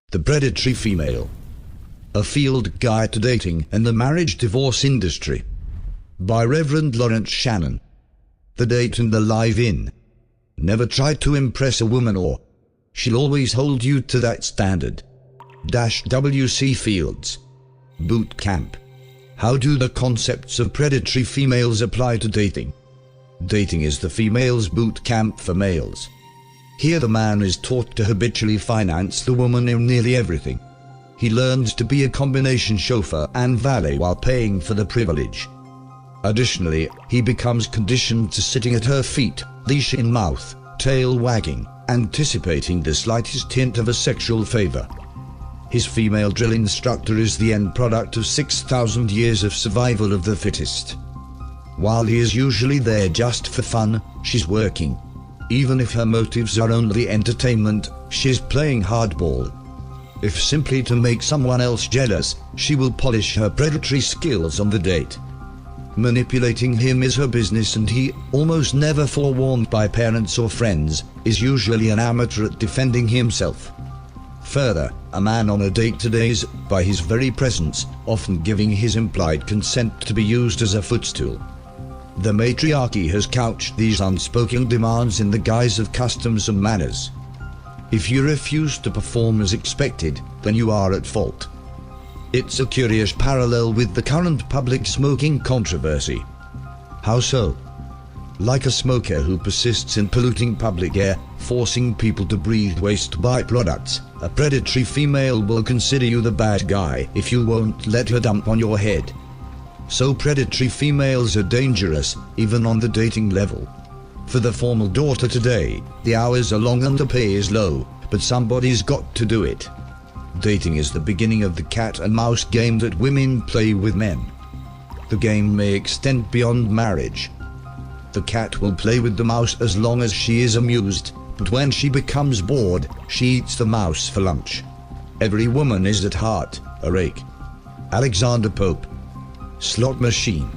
The Predatory Female. A Field Guide to Dating and the Marriage Divorce Industry. By Reverend Lawrence Shannon. The Date and the Live-In. Never try to impress a woman, or she'll always hold you to that standard. W.C. Fields. Boot Camp. How do the concepts of predatory females apply to dating? Dating is the female's boot camp for males. Here the man is taught to habitually finance the woman in nearly everything. He learns to be a combination chauffeur and valet while paying for the privilege. Additionally, he becomes conditioned to sitting at her feet, leash in mouth, tail wagging, anticipating the slightest hint of a sexual favor. His female drill instructor is the end product of 6,000 years of survival of the fittest. While he is usually there just for fun, she's working. Even if her motives are only entertainment, she's playing hardball. If simply to make someone else jealous, she will polish her predatory skills on the date. Manipulating him is her business, and he, almost never forewarned by parents or friends, is usually an amateur at defending himself. Further, a man on a date today is, by his very presence, often giving his implied consent to be used as a footstool. The matriarchy has couched these unspoken demands in the guise of customs and manners. If you refuse to perform as expected, then you are at fault. It's a curious parallel with the current public smoking controversy. How so? Like a smoker who persists in polluting public air, forcing people to breathe waste byproducts, a predatory female will consider you the bad guy if you won't let her dump on your head. So predatory females are dangerous, even on the dating level. For the formal daughter today, the hours are long and the pay is low, but somebody's got to do it. Dating is the beginning of the cat and mouse game that women play with men. The game may extend beyond marriage. The cat will play with the mouse as long as she is amused, but when she becomes bored, she eats the mouse for lunch. Every woman is at heart a rake. Alexander Pope. Slot machine.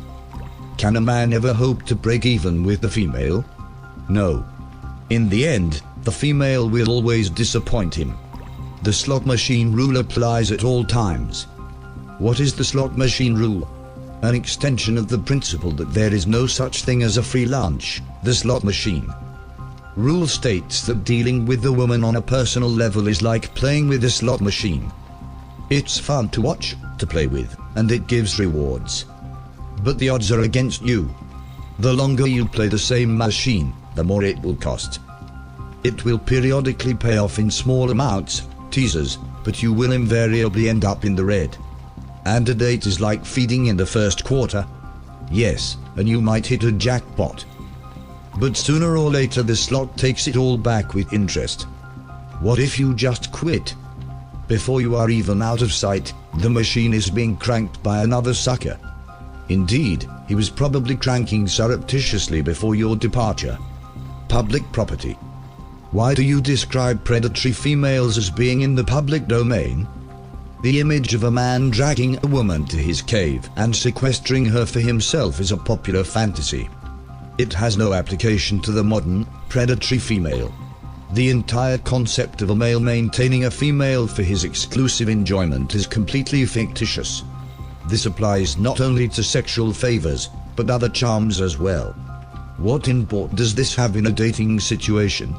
Can a man ever hope to break even with the female? No. In the end, the female will always disappoint him. The slot machine rule applies at all times. What is the slot machine rule? An extension of the principle that there is no such thing as a free lunch. The slot machine rule states that dealing with the woman on a personal level is like playing with a slot machine. It's fun to watch, to play with, and it gives rewards. But the odds are against you. The longer you play the same machine, the more it will cost. It will periodically pay off in small amounts, teasers, but you will invariably end up in the red. And a date is like feeding in the first quarter. Yes, and you might hit a jackpot. But sooner or later the slot takes it all back with interest. What if you just quit? Before you are even out of sight, the machine is being cranked by another sucker. Indeed, he was probably cranking surreptitiously before your departure. Public property. Why do you describe predatory females as being in the public domain? The image of a man dragging a woman to his cave and sequestering her for himself is a popular fantasy. It has no application to the modern, predatory female. The entire concept of a male maintaining a female for his exclusive enjoyment is completely fictitious. This applies not only to sexual favors, but other charms as well. What import does this have in a dating situation?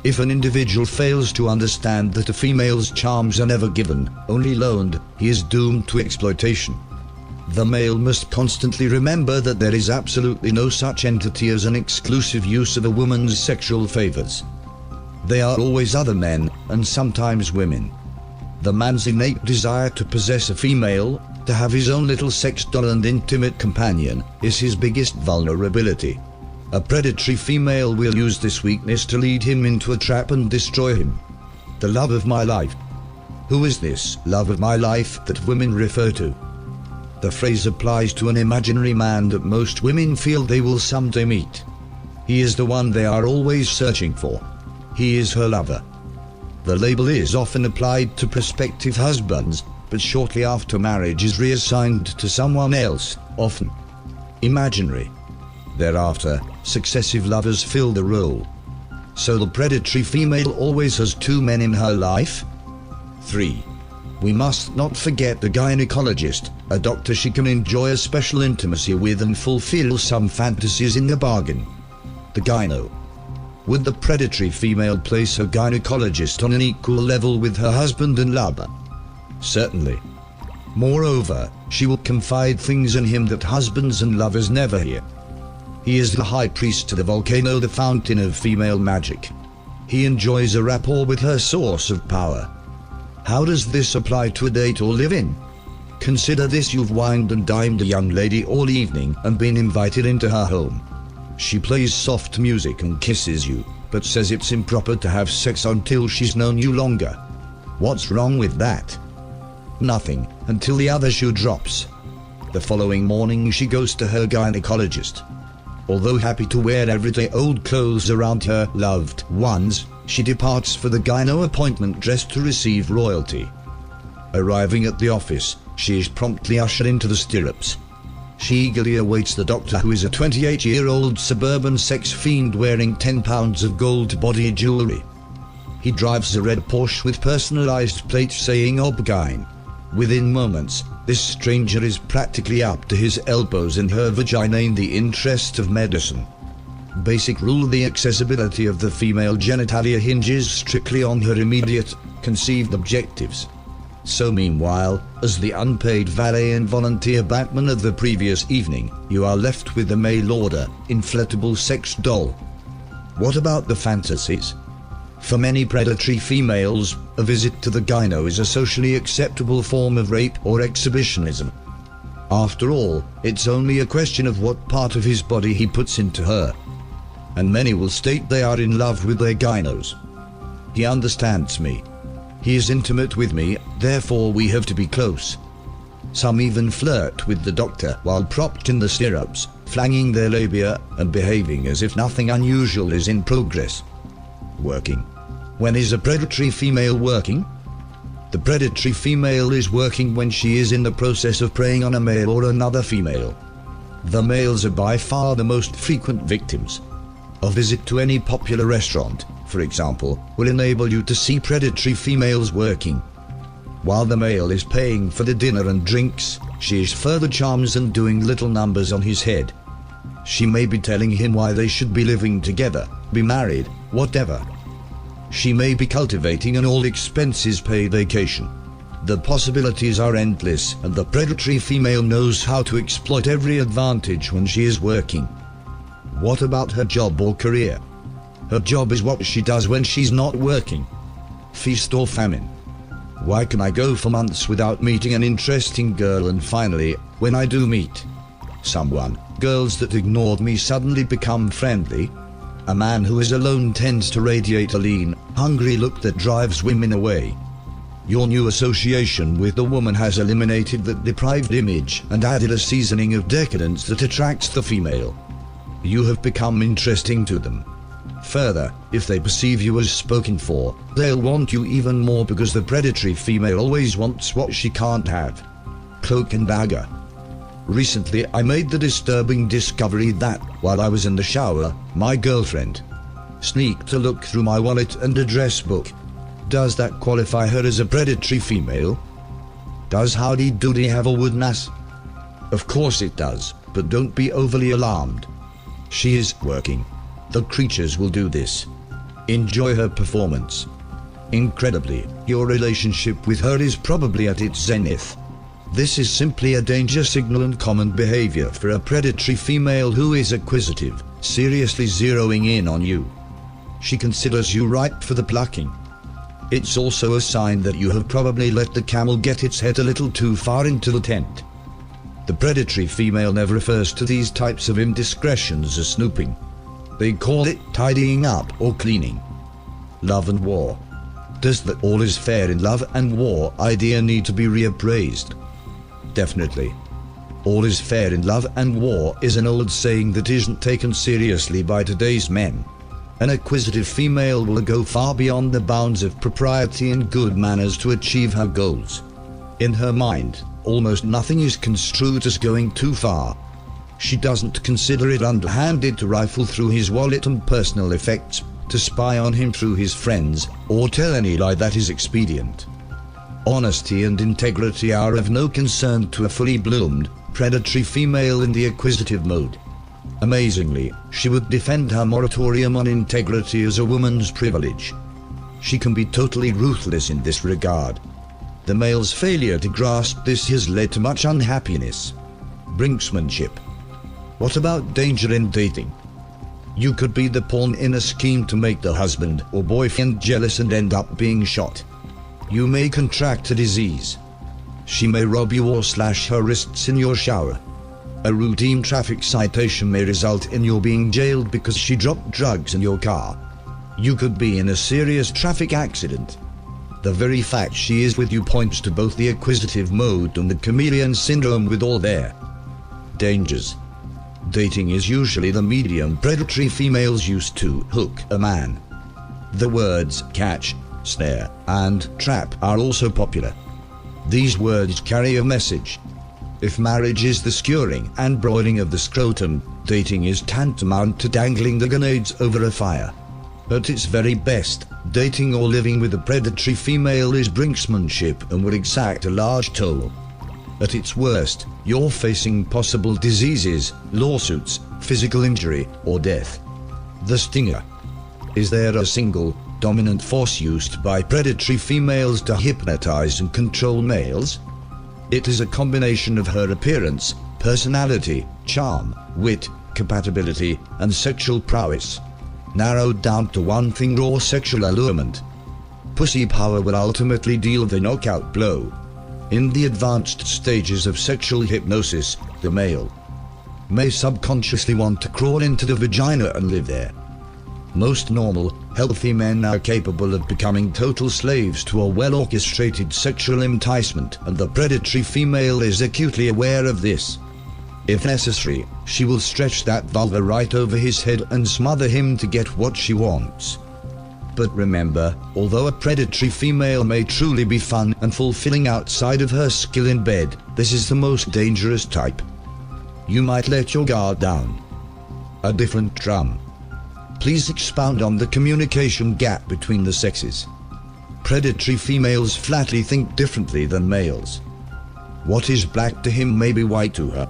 If an individual fails to understand that a female's charms are never given, only loaned, he is doomed to exploitation. The male must constantly remember that there is absolutely no such entity as an exclusive use of a woman's sexual favors. They are always other men, and sometimes women. The man's innate desire to possess a female, to have his own little sex doll and intimate companion, is his biggest vulnerability. A predatory female will use this weakness to lead him into a trap and destroy him. The love of my life. Who is this love of my life that women refer to? The phrase applies to an imaginary man that most women feel they will someday meet. He is the one they are always searching for. He is her lover. The label is often applied to prospective husbands, but shortly after marriage is reassigned to someone else, often imaginary. Thereafter, successive lovers fill the role. So the predatory female always has two men in her life? 3. We must not forget the gynecologist, a doctor she can enjoy a special intimacy with and fulfill some fantasies in the bargain. The gyno. Would the predatory female place her gynecologist on an equal level with her husband and lover? Certainly. Moreover, she will confide things in him that husbands and lovers never hear. He is the high priest to the volcano, the fountain of female magic. He enjoys a rapport with her source of power. How does this apply to a date or live-in? Consider this: you've wined and dined a young lady all evening and been invited into her home. She plays soft music and kisses you, but says it's improper to have sex until she's known you longer. What's wrong with that? Nothing, until the other shoe drops. The following morning she goes to her gynecologist. Although happy to wear everyday old clothes around her loved ones, she departs for the gyno appointment dressed to receive royalty. Arriving at the office, she is promptly ushered into the stirrups. She eagerly awaits the doctor, who is a 28-year-old suburban sex fiend wearing 10 pounds of gold body jewelry. He drives a red Porsche with personalized plates saying Obgyn. Within moments, this stranger is practically up to his elbows in her vagina in the interest of medicine. Basic rule: the accessibility of the female genitalia hinges strictly on her immediate, conceived objectives. So meanwhile, as the unpaid valet and volunteer batman of the previous evening, you are left with the mail order, inflatable sex doll. What about the fantasies? For many predatory females, a visit to the gyno is a socially acceptable form of rape or exhibitionism. After all, it's only a question of what part of his body he puts into her. And many will state they are in love with their gynos. He understands me. He is intimate with me, therefore we have to be close. Some even flirt with the doctor while propped in the stirrups, flanging their labia and behaving as if nothing unusual is in progress. Working. When is a predatory female working? The predatory female is working when she is in the process of preying on a male or another female. The males are by far the most frequent victims. A visit to any popular restaurant, for example, will enable you to see predatory females working. While the male is paying for the dinner and drinks, she is further charms and doing little numbers on his head. She may be telling him why they should be living together, be married, whatever. She may be cultivating an all-expenses-paid vacation. The possibilities are endless, and the predatory female knows how to exploit every advantage when she is working. What about her job or career? Her job is what she does when she's not working. Feast or famine. Why can I go for months without meeting an interesting girl, and finally, when I do meet someone, girls that ignored me suddenly become friendly? A man who is alone tends to radiate a lean, hungry look that drives women away. Your new association with the woman has eliminated that deprived image and added a seasoning of decadence that attracts the female. You have become interesting to them. Further, if they perceive you as spoken for, they'll want you even more, because the predatory female always wants what she can't have. Cloak and dagger. Recently I made the disturbing discovery that, while I was in the shower, my girlfriend sneaked a look through my wallet and address book. Does that qualify her as a predatory female? Does Howdy Doody have a wooden ass? Of course it does, but don't be overly alarmed. She is working. The creatures will do this. Enjoy her performance. Incredibly, your relationship with her is probably at its zenith. This is simply a danger signal and common behavior for a predatory female who is acquisitive, seriously zeroing in on you. She considers you ripe for the plucking. It's also a sign that you have probably let the camel get its head a little too far into the tent. The predatory female never refers to these types of indiscretions as snooping. They call it tidying up or cleaning. Love and war. Does the all is fair in love and war idea need to be reappraised? Definitely. All is fair in love and war is an old saying that isn't taken seriously by today's men. An acquisitive female will go far beyond the bounds of propriety and good manners to achieve her goals. In her mind, almost nothing is construed as going too far. She doesn't consider it underhanded to rifle through his wallet and personal effects, to spy on him through his friends, or tell any lie that is expedient. honesty and integrity are of no concern to a fully bloomed, predatory female in the acquisitive mode. Amazingly, she would defend her moratorium on integrity as a woman's privilege. She can be totally ruthless in this regard. The male's failure to grasp this has led to much unhappiness. Brinksmanship. What about danger in dating? You could be the pawn in a scheme to make the husband or boyfriend jealous and end up being shot. You may contract a disease. She may rob you or slash her wrists in your shower. A routine traffic citation may result in your being jailed because she dropped drugs in your car. You could be in a serious traffic accident. The very fact she is with you points to both the acquisitive mode and the chameleon syndrome with all their dangers. Dating is usually the medium predatory females use to hook a man. The words catch, snare, and trap are also popular. These words carry a message. If marriage is the skewering and broiling of the scrotum, dating is tantamount to dangling the grenades over a fire. At its very best, dating or living with a predatory female is brinksmanship and will exact a large toll. At its worst, you're facing possible diseases, lawsuits, physical injury, or death. The stinger. Is there a single, dominant force used by predatory females to hypnotize and control males? It is a combination of her appearance, personality, charm, wit, compatibility, and sexual prowess. Narrowed down to one thing: raw sexual allurement. Pussy power will ultimately deal the knockout blow. In the advanced stages of sexual hypnosis, the male may subconsciously want to crawl into the vagina and live there. Most normal, healthy men are capable of becoming total slaves to a well-orchestrated sexual enticement, and the predatory female is acutely aware of this. If necessary, she will stretch that vulva right over his head and smother him to get what she wants. But remember, although a predatory female may truly be fun and fulfilling outside of her skill in bed, this is the most dangerous type. You might let your guard down. A different drum. Please expound on the communication gap between the sexes. Predatory females flatly think differently than males. What is black to him may be white to her.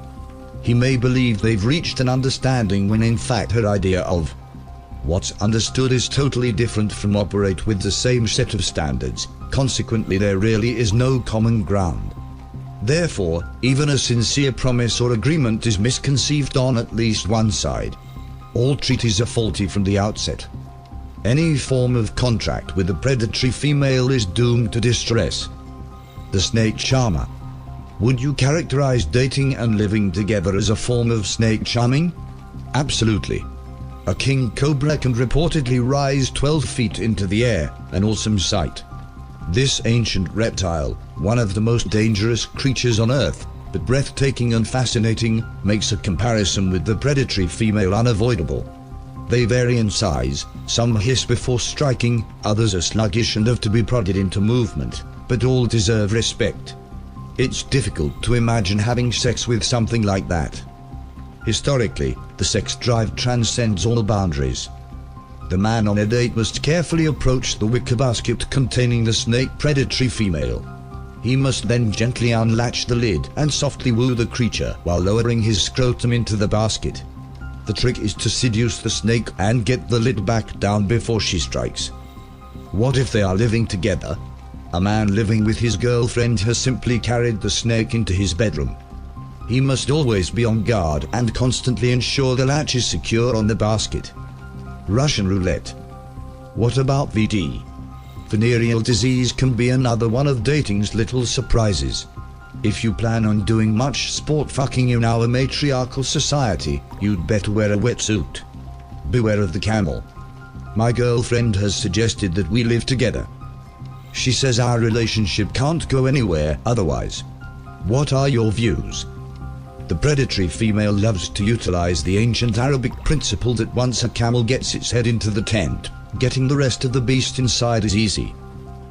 He may believe they've reached an understanding when in fact her idea of what's understood is totally different from operate with the same set of standards. Consequently, there really is no common ground. Therefore, even a sincere promise or agreement is misconceived on at least one side. All treaties are faulty from the outset. Any form of contract with a predatory female is doomed to distress. The snake charmer. Would you characterize dating and living together as a form of snake charming? Absolutely. A king cobra can reportedly rise 12 feet into the air, an awesome sight. This ancient reptile, one of the most dangerous creatures on Earth, but breathtaking and fascinating, makes a comparison with the predatory female unavoidable. They vary in size, some hiss before striking, others are sluggish and have to be prodded into movement, but all deserve respect. It's difficult to imagine having sex with something like that. Historically, the sex drive transcends all boundaries. The man on a date must carefully approach the wicker basket containing the snake predatory female. He must then gently unlatch the lid and softly woo the creature while lowering his scrotum into the basket. The trick is to seduce the snake and get the lid back down before she strikes. What if they are living together? A man living with his girlfriend has simply carried the snake into his bedroom. He must always be on guard and constantly ensure the latch is secure on the basket. Russian roulette. What about VD? Venereal disease can be another one of dating's little surprises. If you plan on doing much sport fucking in our matriarchal society, you'd better wear a wetsuit. Beware of the camel. My girlfriend has suggested that we live together. She says our relationship can't go anywhere otherwise. What are your views? The predatory female loves to utilize the ancient Arabic principle that once a camel gets its head into the tent, getting the rest of the beast inside is easy.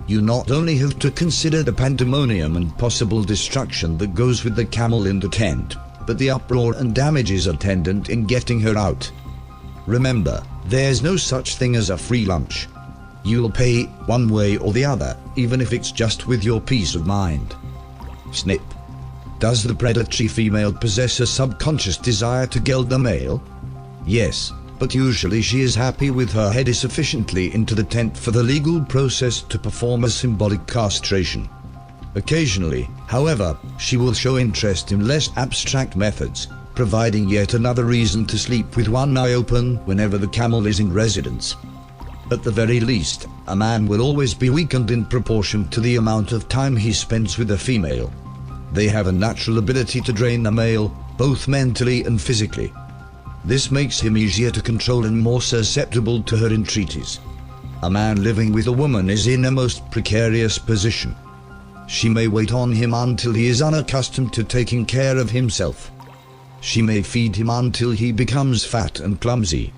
You not only have to consider the pandemonium and possible destruction that goes with the camel in the tent, but the uproar and damages attendant in getting her out. Remember, there's no such thing as a free lunch. You'll pay one way or the other, even if it's just with your peace of mind. Snip. Does the predatory female possess a subconscious desire to geld the male? Yes, but usually she is happy with her head is sufficiently into the tent for the legal process to perform a symbolic castration. Occasionally, however, she will show interest in less abstract methods, providing yet another reason to sleep with one eye open whenever the camel is in residence. At the very least, a man will always be weakened in proportion to the amount of time he spends with a female. They have a natural ability to drain the male, both mentally and physically. This makes him easier to control and more susceptible to her entreaties. A man living with a woman is in a most precarious position. She may wait on him until he is unaccustomed to taking care of himself. She may feed him until he becomes fat and clumsy.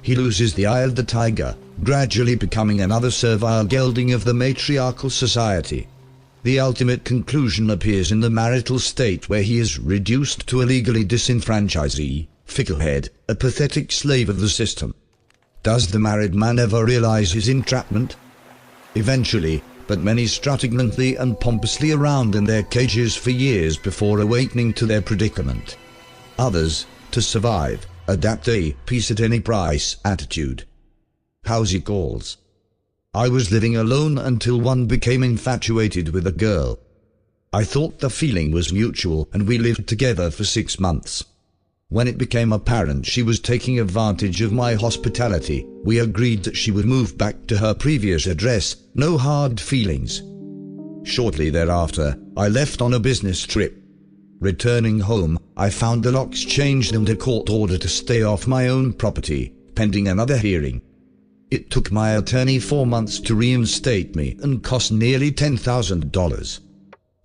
He loses the eye of the tiger, gradually becoming another servile gelding of the matriarchal society. The ultimate conclusion appears in the marital state, where he is reduced to a legally disenfranchisee, ficklehead, a pathetic slave of the system. Does the married man ever realize his entrapment? Eventually, but many strut ignorantly and pompously around in their cages for years before awakening to their predicament. Others, to survive, adapt a peace at any price attitude. Housey calls. I was living alone until one became infatuated with a girl. I thought the feeling was mutual and we lived together for 6 months. When it became apparent she was taking advantage of my hospitality, we agreed that she would move back to her previous address, no hard feelings. Shortly thereafter, I left on a business trip. Returning home, I found the locks changed and a court order to stay off my own property, pending another hearing. It took my attorney 4 months to reinstate me and cost nearly $10,000.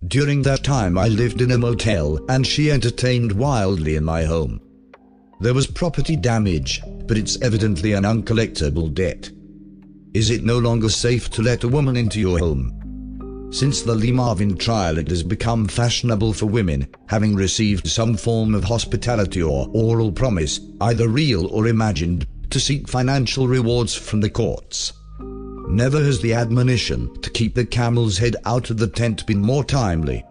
During that time I lived in a motel and she entertained wildly in my home. There was property damage, but it's evidently an uncollectible debt. Is it no longer safe to let a woman into your home? Since the Lee Marvin trial, it has become fashionable for women, having received some form of hospitality or oral promise, either real or imagined, to seek financial rewards from the courts. Never has the admonition to keep the camel's head out of the tent been more timely.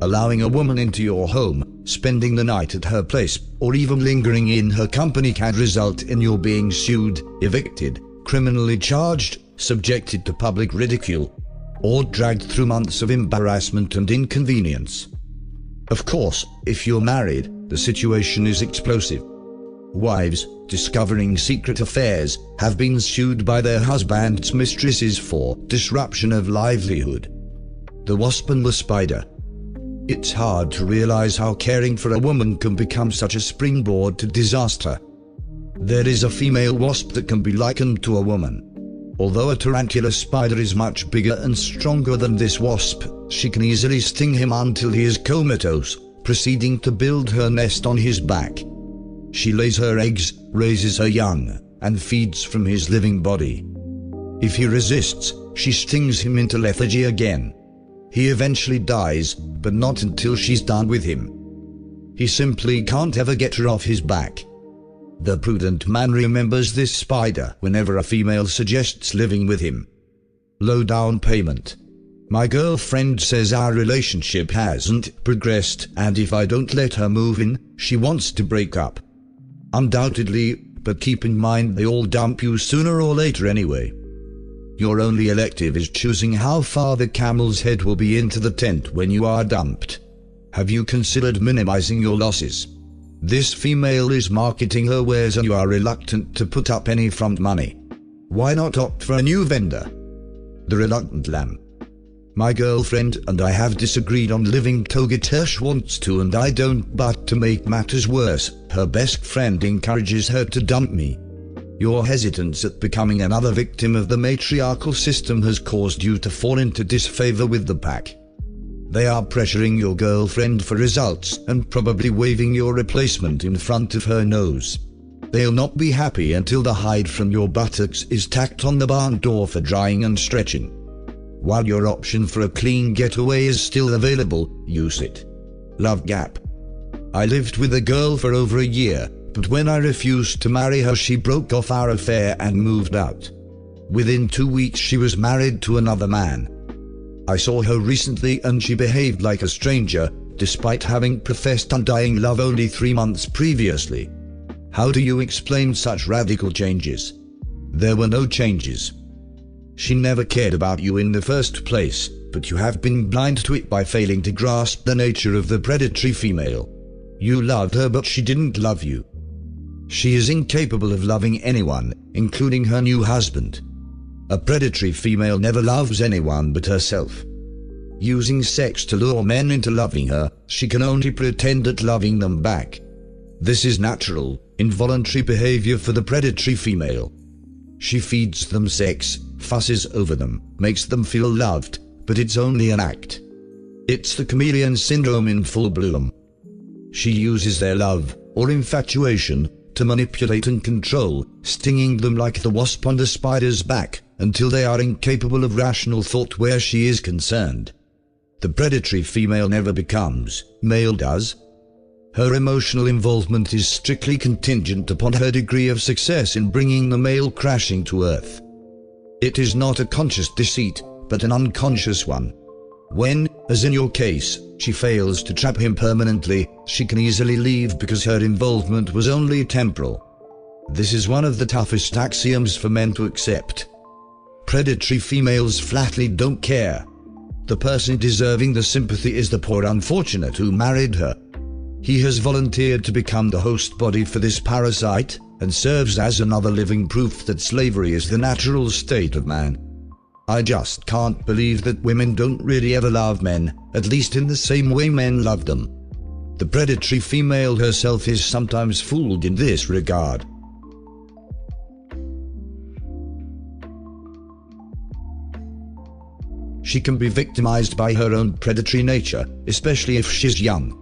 Allowing a woman into your home, spending the night at her place, or even lingering in her company can result in your being sued, evicted, criminally charged, subjected to public ridicule, or dragged through months of embarrassment and inconvenience. Of course, if you're married, the situation is explosive. Wives, discovering secret affairs, have been sued by their husbands' mistresses for disruption of livelihood. The wasp and the spider. It's hard to realize how caring for a woman can become such a springboard to disaster. There is a female wasp that can be likened to a woman. Although a tarantula spider is much bigger and stronger than this wasp, she can easily sting him until he is comatose, proceeding to build her nest on his back. She lays her eggs, raises her young, and feeds from his living body. If he resists, she stings him into lethargy again. He eventually dies, but not until she's done with him. He simply can't ever get her off his back. The prudent man remembers this spider whenever a female suggests living with him. Low down payment. My girlfriend says our relationship hasn't progressed, and if I don't let her move in, she wants to break up. Undoubtedly, but keep in mind they all dump you sooner or later anyway. Your only elective is choosing how far the camel's head will be into the tent when you are dumped. Have you considered minimizing your losses? This female is marketing her wares and you are reluctant to put up any front money. Why not opt for a new vendor? The reluctant lamb. My girlfriend and I have disagreed on living together. She wants to and I don't, but to make matters worse, her best friend encourages her to dump me. Your hesitance at becoming another victim of the matriarchal system has caused you to fall into disfavor with the pack. They are pressuring your girlfriend for results and probably waving your replacement in front of her nose. They'll not be happy until the hide from your buttocks is tacked on the barn door for drying and stretching. While your option for a clean getaway is still available, use it. Love gap. I lived with a girl for over a year, but when I refused to marry her she broke off our affair and moved out. Within 2 weeks she was married to another man. I saw her recently and she behaved like a stranger, despite having professed undying love only 3 months previously. How do you explain such radical changes? There were no changes. She never cared about you in the first place, but you have been blind to it by failing to grasp the nature of the predatory female. You loved her, but she didn't love you. She is incapable of loving anyone, including her new husband. A predatory female never loves anyone but herself. Using sex to lure men into loving her, she can only pretend at loving them back. This is natural, involuntary behavior for the predatory female. She feeds them sex, fusses over them, makes them feel loved, but it's only an act. It's the chameleon syndrome in full bloom. She uses their love, or infatuation, to manipulate and control, stinging them like the wasp on the spider's back, until they are incapable of rational thought where she is concerned. The predatory female never becomes, male does. Her emotional involvement is strictly contingent upon her degree of success in bringing the male crashing to earth. It is not a conscious deceit, but an unconscious one. When, as in your case, she fails to trap him permanently, she can easily leave because her involvement was only temporal. This is one of the toughest axioms for men to accept. Predatory females flatly don't care. The person deserving the sympathy is the poor unfortunate who married her. He has volunteered to become the host body for this parasite, and serves as another living proof that slavery is the natural state of man. I just can't believe that women don't really ever love men, at least in the same way men love them. The predatory female herself is sometimes fooled in this regard. She can be victimized by her own predatory nature, especially if she's young.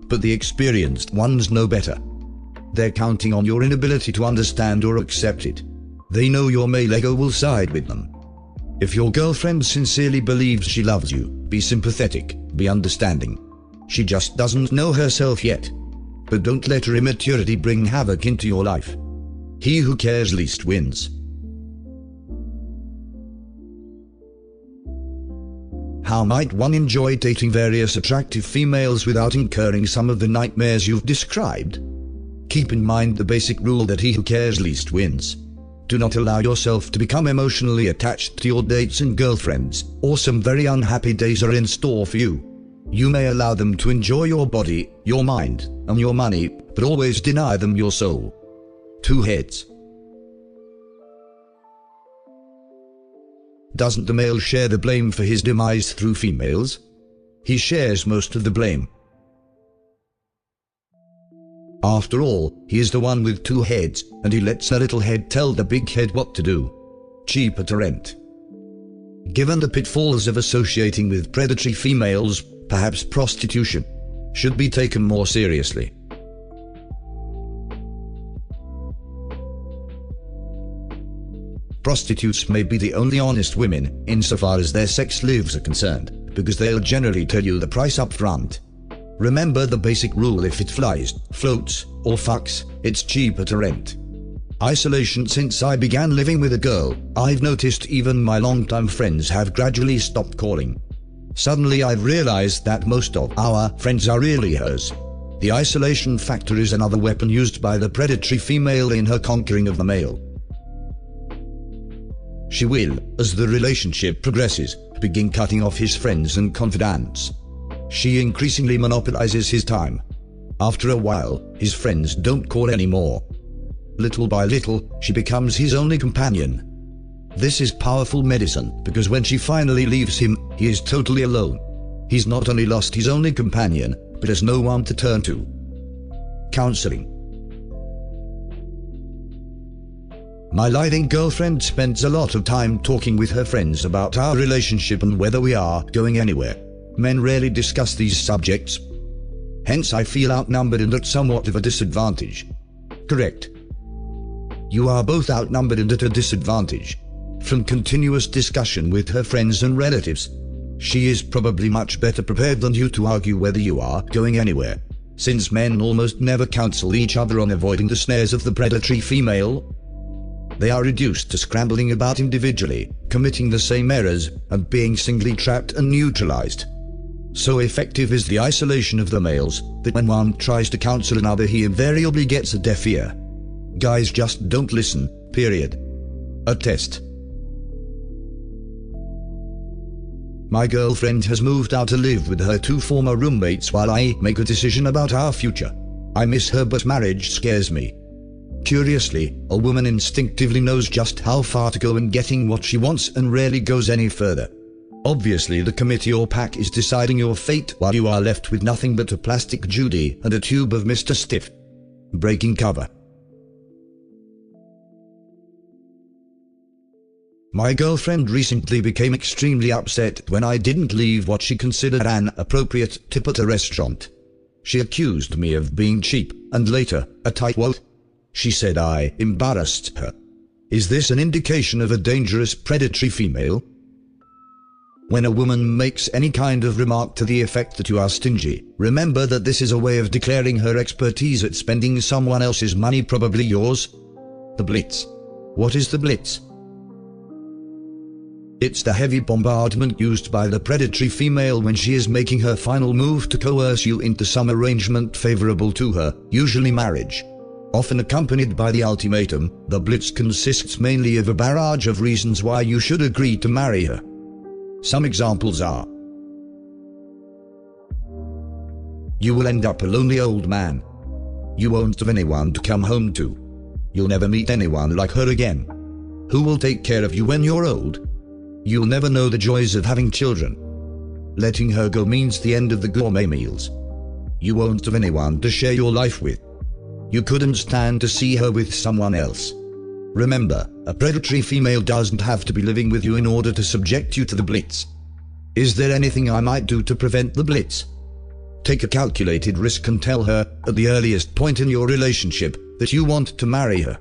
But the experienced ones know better. They're counting on your inability to understand or accept it. They know your male ego will side with them. If your girlfriend sincerely believes she loves you, be sympathetic, be understanding. She just doesn't know herself yet. But don't let her immaturity bring havoc into your life. He who cares least wins. How might one enjoy dating various attractive females without incurring some of the nightmares you've described? Keep in mind the basic rule that he who cares least wins. Do not allow yourself to become emotionally attached to your dates and girlfriends, or some very unhappy days are in store for you. You may allow them to enjoy your body, your mind, and your money, but always deny them your soul. 2 heads. Doesn't the male share the blame for his demise through females? He shares most of the blame. After all, he is the one with 2 heads, and he lets the little head tell the big head what to do. Cheaper to rent. Given the pitfalls of associating with predatory females, perhaps prostitution should be taken more seriously. Prostitutes may be the only honest women, insofar as their sex lives are concerned, because they'll generally tell you the price up front. Remember the basic rule: if it flies, floats, or fucks, it's cheaper to rent. Isolation. Since I began living with a girl, I've noticed even my longtime friends have gradually stopped calling. Suddenly I've realized that most of our friends are really hers. The isolation factor is another weapon used by the predatory female in her conquering of the male. She will, as the relationship progresses, begin cutting off his friends and confidants. She increasingly monopolizes his time. After a while, his friends don't call anymore. Little by little, she becomes his only companion. This is powerful medicine, because when she finally leaves him, he is totally alone. He's not only lost his only companion, but has no one to turn to. Counseling. My lying girlfriend spends a lot of time talking with her friends about our relationship and whether we are going anywhere. Men rarely discuss these subjects. Hence I feel outnumbered and at somewhat of a disadvantage. Correct. You are both outnumbered and at a disadvantage. From continuous discussion with her friends and relatives, she is probably much better prepared than you to argue whether you are going anywhere, since men almost never counsel each other on avoiding the snares of the predatory female. they are reduced to scrambling about individually, committing the same errors, and being singly trapped and neutralized. So effective is the isolation of the males, that when one tries to counsel another he invariably gets a deaf ear. Guys just don't listen, period. A test. My girlfriend has moved out to live with her 2 former roommates while I make a decision about our future. I miss her, but marriage scares me. Curiously, a woman instinctively knows just how far to go in getting what she wants and rarely goes any further. Obviously, the committee or pack is deciding your fate while you are left with nothing but a plastic Judy and a tube of Mr. Stiff. Breaking cover. My girlfriend recently became extremely upset when I didn't leave what she considered an appropriate tip at a restaurant. She accused me of being cheap, and later, a tightwad. She said I embarrassed her. Is this an indication of a dangerous predatory female? When a woman makes any kind of remark to the effect that you are stingy, remember that this is a way of declaring her expertise at spending someone else's money, probably yours. The Blitz. What is the Blitz? It's the heavy bombardment used by the predatory female when she is making her final move to coerce you into some arrangement favorable to her, usually marriage. Often accompanied by the ultimatum, the Blitz consists mainly of a barrage of reasons why you should agree to marry her. Some examples are: you will end up a lonely old man. You won't have anyone to come home to. You'll never meet anyone like her again. Who will take care of you when you're old? You'll never know the joys of having children. Letting her go means the end of the gourmet meals. You won't have anyone to share your life with. You couldn't stand to see her with someone else. Remember, a predatory female doesn't have to be living with you in order to subject you to the Blitz. Is there anything I might do to prevent the Blitz? Take a calculated risk and tell her, at the earliest point in your relationship, that you want to marry her.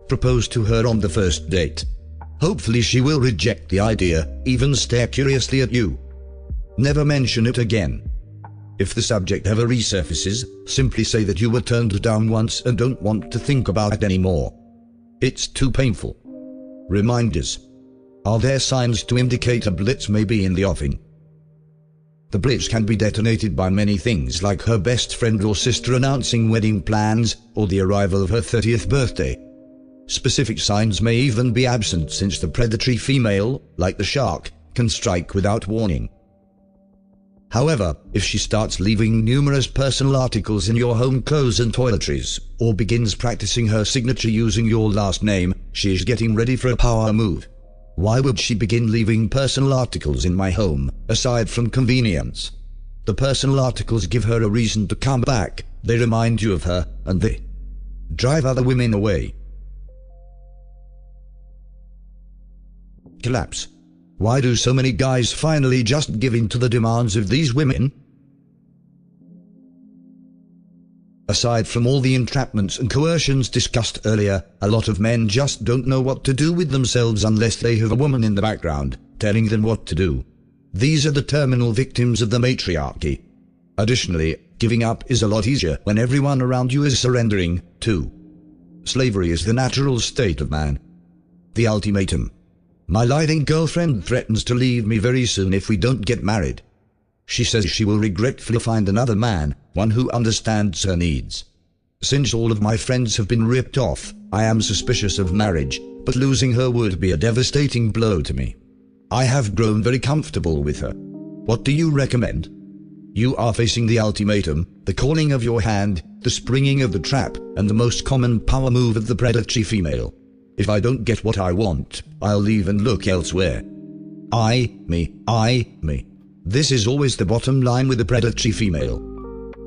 Propose to her on the first date. Hopefully she will reject the idea, even stare curiously at you. Never mention it again. If the subject ever resurfaces, simply say that you were turned down once and don't want to think about it anymore. It's too painful. Reminders. Are there signs to indicate a Blitz may be in the offing? The Blitz can be detonated by many things, like her best friend or sister announcing wedding plans, or the arrival of her 30th birthday. Specific signs may even be absent, since the predatory female, like the shark, can strike without warning. However, if she starts leaving numerous personal articles in your home clothes and toiletries, or begins practicing her signature using your last name, she is getting ready for a power move. Why would she begin leaving personal articles in my home, aside from convenience? The personal articles give her a reason to come back, they remind you of her, and they drive other women away. Collapse. Why do so many guys finally just give in to the demands of these women? Aside from all the entrapments and coercions discussed earlier, a lot of men just don't know what to do with themselves unless they have a woman in the background, telling them what to do. These are the terminal victims of the matriarchy. Additionally, giving up is a lot easier when everyone around you is surrendering, too. Slavery is the natural state of man. The ultimatum. My lying girlfriend threatens to leave me very soon if we don't get married. She says she will regretfully find another man, one who understands her needs. Since all of my friends have been ripped off, I am suspicious of marriage, but losing her would be a devastating blow to me. I have grown very comfortable with her. What do you recommend? You are facing the ultimatum, the calling of your hand, the springing of the trap, and the most common power move of the predatory female. If I don't get what I want, I'll leave and look elsewhere. Me. This is always the bottom line with the predatory female.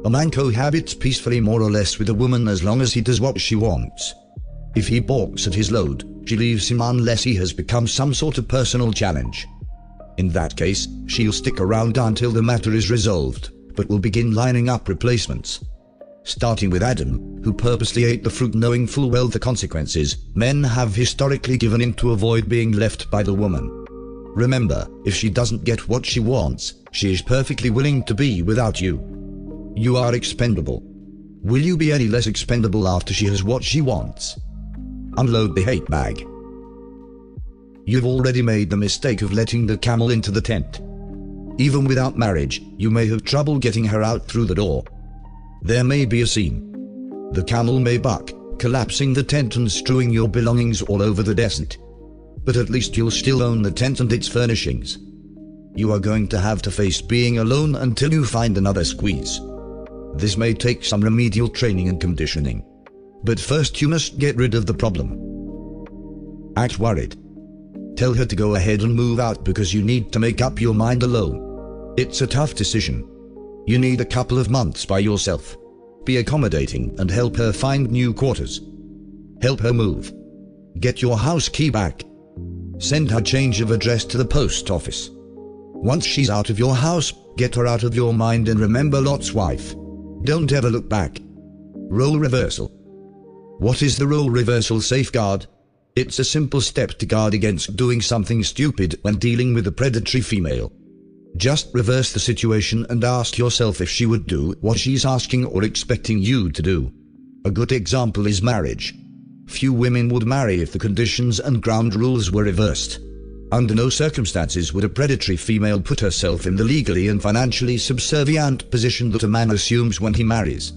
A man cohabits peacefully more or less with a woman as long as he does what she wants. If he balks at his load, she leaves him unless he has become some sort of personal challenge. In that case, she'll stick around until the matter is resolved, but will begin lining up replacements. Starting with Adam, who purposely ate the fruit knowing full well the consequences, men have historically given in to avoid being left by the woman. Remember, if she doesn't get what she wants, she is perfectly willing to be without you. You are expendable. Will you be any less expendable after she has what she wants? Unload the hate bag. You've already made the mistake of letting the camel into the tent. Even without marriage, you may have trouble getting her out through the door. There may be a scene. The camel may buck, collapsing the tent and strewing your belongings all over the desert. But at least you'll still own the tent and its furnishings. You are going to have to face being alone until you find another squeeze. This may take some remedial training and conditioning. But first you must get rid of the problem. Act worried. Tell her to go ahead and move out because you need to make up your mind alone. It's a tough decision. You need a couple of months by yourself. Be accommodating and help her find new quarters. Help her move. Get your house key back. Send her change of address to the post office. Once she's out of your house, get her out of your mind and remember Lot's wife. Don't ever look back. Role reversal. What is the role reversal safeguard? It's a simple step to guard against doing something stupid when dealing with a predatory female. Just reverse the situation and ask yourself if she would do what she's asking or expecting you to do. A good example is marriage. Few women would marry if the conditions and ground rules were reversed. Under no circumstances would a predatory female put herself in the legally and financially subservient position that a man assumes when he marries.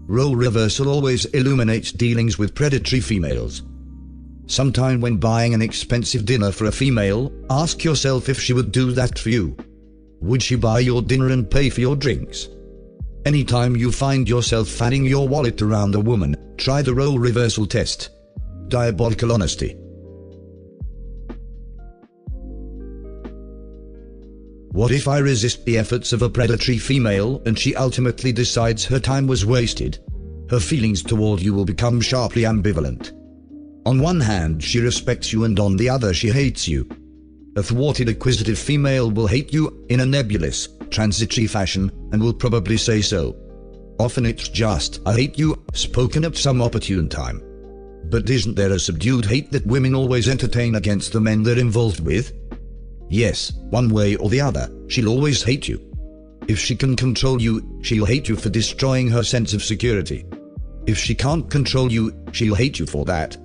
Role reversal always illuminates dealings with predatory females. Sometime when buying an expensive dinner for a female, ask yourself if she would do that for you. Would she buy your dinner and pay for your drinks? Anytime you find yourself fanning your wallet around a woman, try the role reversal test. Diabolical honesty. What if I resist the efforts of a predatory female and she ultimately decides her time was wasted? Her feelings toward you will become sharply ambivalent. On one hand, she respects you and on the other she hates you. A thwarted acquisitive female will hate you in a nebulous, transitory fashion and will probably say so. Often it's just "I hate you" spoken at some opportune time. But isn't there a subdued hate that women always entertain against the men they're involved with? Yes, one way or the other, she'll always hate you. If she can control you, she'll hate you for destroying her sense of security. If she can't control you, she'll hate you for that.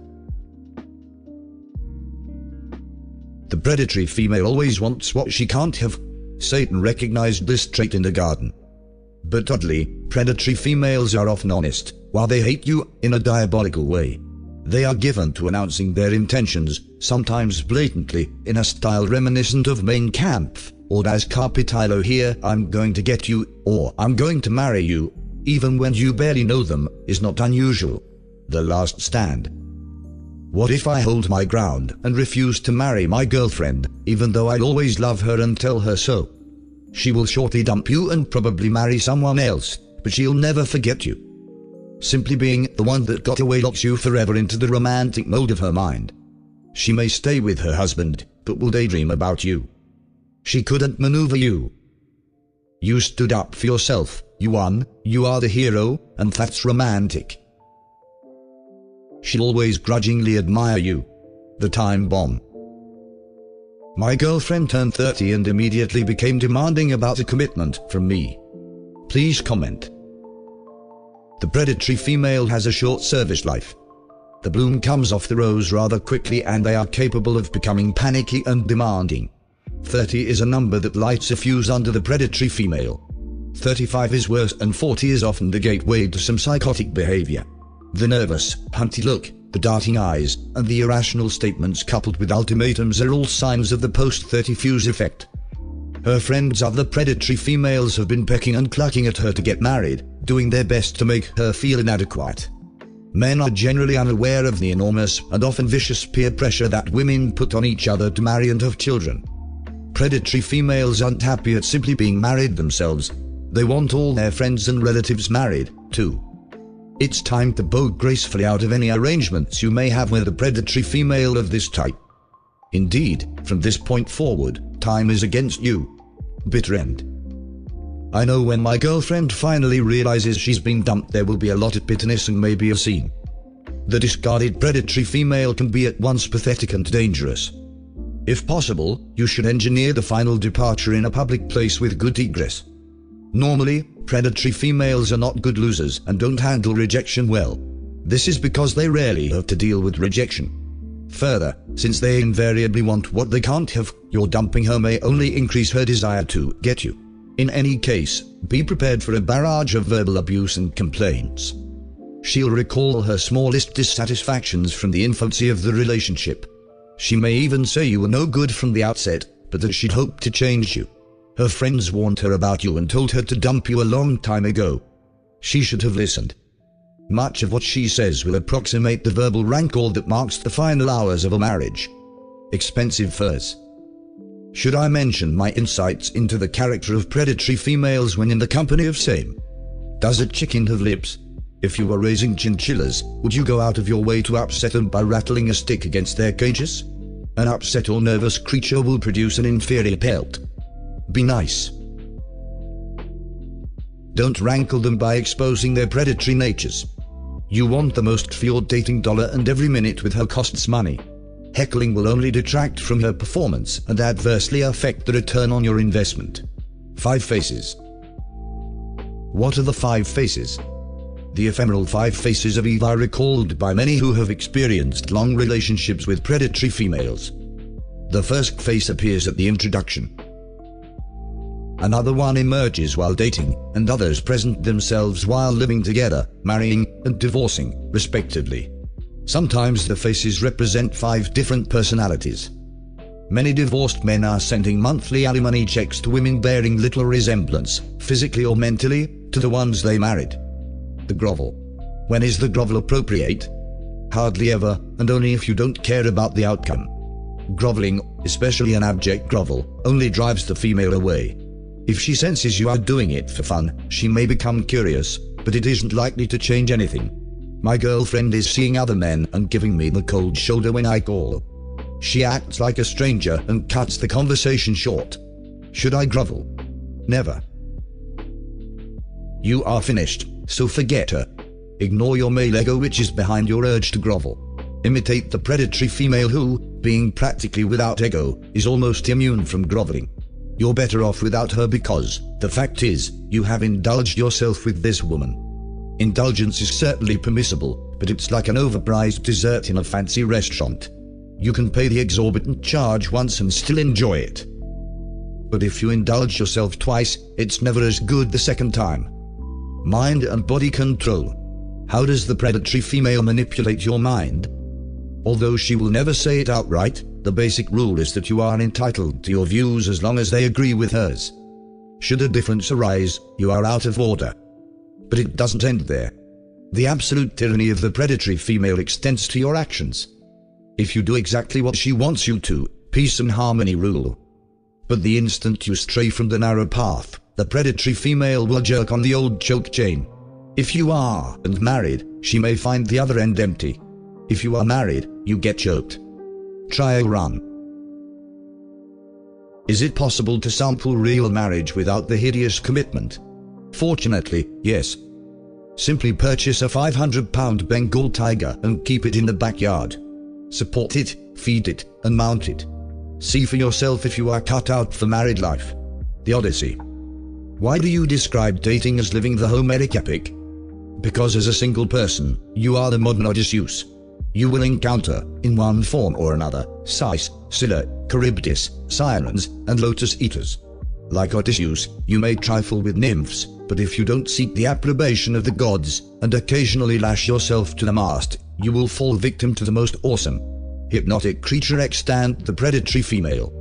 The predatory female always wants what she can't have. Satan recognized this trait in the garden. But oddly, predatory females are often honest, while they hate you in a diabolical way. They are given to announcing their intentions, sometimes blatantly, in a style reminiscent of Mein Kampf, or as Capitolo here, "I'm going to get you," or "I'm going to marry you," even when you barely know them, is not unusual. The last stand. What if I hold my ground and refuse to marry my girlfriend, even though I'll always love her and tell her so? She will shortly dump you and probably marry someone else, but she'll never forget you. Simply being the one that got away locks you forever into the romantic mode of her mind. She may stay with her husband, but will daydream about you. She couldn't maneuver you. You stood up for yourself, you won, you are the hero, and that's romantic. She'll always grudgingly admire you. The time bomb. My girlfriend turned 30 and immediately became demanding about a commitment from me. Please comment. The predatory female has a short service life. The bloom comes off the rose rather quickly and they are capable of becoming panicky and demanding. 30 is a number that lights a fuse under the predatory female. 35 is worse and 40 is often the gateway to some psychotic behavior. The nervous, hunty look, the darting eyes, and the irrational statements coupled with ultimatums are all signs of the post-30 fuse effect. Her friends other predatory females have been pecking and clucking at her to get married, doing their best to make her feel inadequate. Men are generally unaware of the enormous and often vicious peer pressure that women put on each other to marry and have children. Predatory females aren't happy at simply being married themselves. They want all their friends and relatives married, too. It's time to bow gracefully out of any arrangements you may have with a predatory female of this type. Indeed, from this point forward, time is against you. Bitter end. I know when my girlfriend finally realizes she's been dumped there will be a lot of bitterness and maybe a scene. The discarded predatory female can be at once pathetic and dangerous. If possible, you should engineer the final departure in a public place with good egress. Normally, predatory females are not good losers and don't handle rejection well. This is because they rarely have to deal with rejection. Further, since they invariably want what they can't have, your dumping her may only increase her desire to get you. In any case, be prepared for a barrage of verbal abuse and complaints. She'll recall her smallest dissatisfactions from the infancy of the relationship. She may even say you were no good from the outset, but that she'd hoped to change you. Her friends warned her about you and told her to dump you a long time ago. She should have listened. Much of what she says will approximate the verbal rancor that marks the final hours of a marriage. Expensive furs. Should I mention my insights into the character of predatory females when in the company of same? Does a chicken have lips? If you were raising chinchillas, would you go out of your way to upset them by rattling a stick against their cages? An upset or nervous creature will produce an inferior pelt. Be nice. Don't rankle them by exposing their predatory natures. You want the most for your dating dollar, and every minute with her costs money. Heckling will only detract from her performance and adversely affect the return on your investment. 5 faces. What are the 5 faces? The ephemeral 5 faces of Eve are recalled by many who have experienced long relationships with predatory females. The first face appears at the introduction. Another one emerges while dating, and others present themselves while living together, marrying, and divorcing, respectively. Sometimes the faces represent 5 different personalities. Many divorced men are sending monthly alimony checks to women bearing little resemblance, physically or mentally, to the ones they married. The grovel. When is the grovel appropriate? Hardly ever, and only if you don't care about the outcome. Groveling, especially an abject grovel, only drives the female away. If she senses you are doing it for fun, she may become curious, but it isn't likely to change anything. My girlfriend is seeing other men and giving me the cold shoulder when I call. She acts like a stranger and cuts the conversation short. Should I grovel? Never. You are finished, so forget her. Ignore your male ego which is behind your urge to grovel. Imitate the predatory female who, being practically without ego, is almost immune from groveling. You're better off without her because, the fact is, you have indulged yourself with this woman. Indulgence is certainly permissible, but it's like an overpriced dessert in a fancy restaurant. You can pay the exorbitant charge once and still enjoy it. But if you indulge yourself twice, it's never as good the second time. Mind and body control. How does the predatory female manipulate your mind? Although she will never say it outright, the basic rule is that you are entitled to your views as long as they agree with hers. Should a difference arise, you are out of order. But it doesn't end there. The absolute tyranny of the predatory female extends to your actions. If you do exactly what she wants you to, peace and harmony rule. But the instant you stray from the narrow path, the predatory female will jerk on the old choke chain. If you are and married, she may find the other end empty. If you are married, you get choked. Try a run. Is it possible to sample real marriage without the hideous commitment? Fortunately, yes. Simply purchase a 500-pound Bengal tiger and keep it in the backyard. Support it, feed it, and mount it. See for yourself if you are cut out for married life. The Odyssey. Why do you describe dating as living the Homeric epic? Because as a single person, you are the modern Odysseus. You will encounter, in one form or another, Sis, Scylla, Charybdis, Sirens, and Lotus Eaters. Like Odysseus, you may trifle with nymphs, but if you don't seek the approbation of the gods, and occasionally lash yourself to the mast, you will fall victim to the most awesome, hypnotic creature extant, the predatory female.